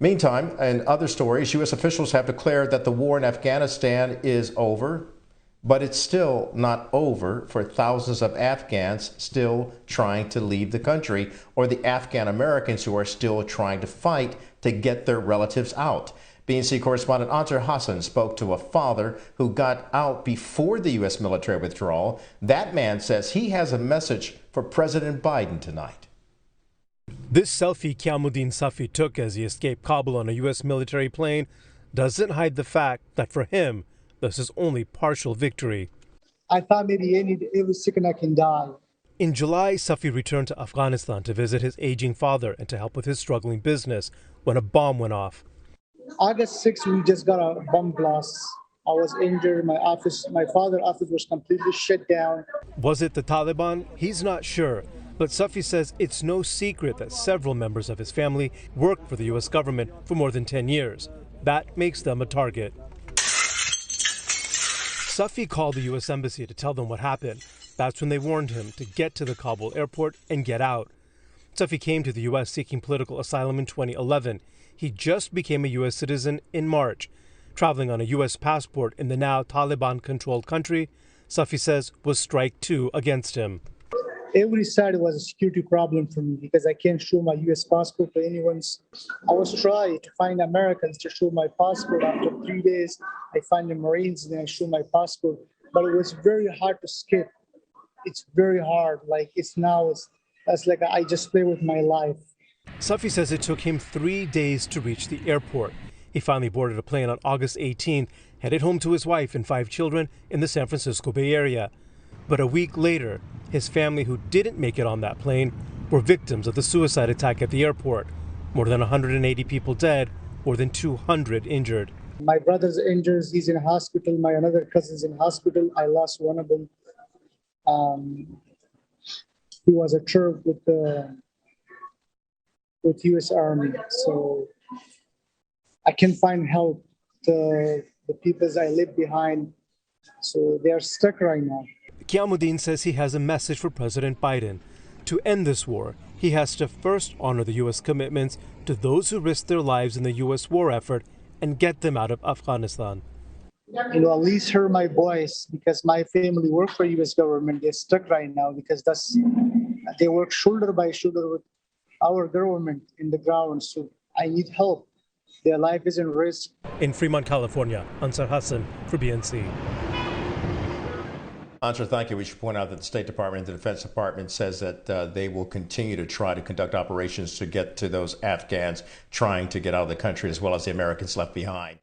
Meantime, in other stories, U.S. officials have declared that the war in Afghanistan is over, but it's still not over for thousands of Afghans still trying to leave the country, or the Afghan Americans who are still trying to fight to get their relatives out. BNC correspondent Ansar Hassan spoke to a father who got out before the U.S. military withdrawal. That man says he has a message for President Biden tonight. This selfie Qiamuddin Safi took as he escaped Kabul on a U.S. military plane doesn't hide the fact that for him, this is only partial victory. I thought maybe every second I can die. In July, Suffie returned to Afghanistan to visit his aging father and to help with his struggling business when a bomb went off. August 6th, we just got a bomb blast. I was injured. My father's office was completely shut down. Was it the Taliban? He's not sure. But Suffie says it's no secret that several members of his family worked for the U.S. government for more than 10 years. That makes them a target. Suffie called the U.S. Embassy to tell them what happened. That's when they warned him to get to the Kabul airport and get out. Suffie came to the U.S. seeking political asylum in 2011. He just became a U.S. citizen in March. Traveling on a U.S. passport in the now Taliban-controlled country, Suffie says was strike two against him. Every side was a security problem for me because I can't show my U.S. passport to anyone. I was trying to find Americans to show my passport. After 3 days, I find the Marines and I show my passport. But it was very hard to skip. It's very hard. That's like I just play with my life. Suffie says it took him 3 days to reach the airport. He finally boarded a plane on August 18th, headed home to his wife and 5 children in the San Francisco Bay Area. But a week later, his family who didn't make it on that plane were victims of the suicide attack at the airport. More than 180 people dead, more than 200 injured. My brother's injured. He's in hospital. My another cousin's in hospital. I lost one of them. He was a Turk with U.S. Army. So I can find help to the people I live behind. So they are stuck right now. Qiamuddin says he has a message for President Biden. To end this war, he has to first honor the U.S. commitments to those who risked their lives in the U.S. war effort and get them out of Afghanistan. At least hear my voice because my family work for U.S. government. They're stuck right now because they work shoulder by shoulder with our government in the ground. So I need help. Their life is in risk. In Fremont, California, Ansar Hassan for BNC. Ansar, thank you. We should point out that the State Department and the Defense Department says that they will continue to try to conduct operations to get to those Afghans trying to get out of the country, as well as the Americans left behind.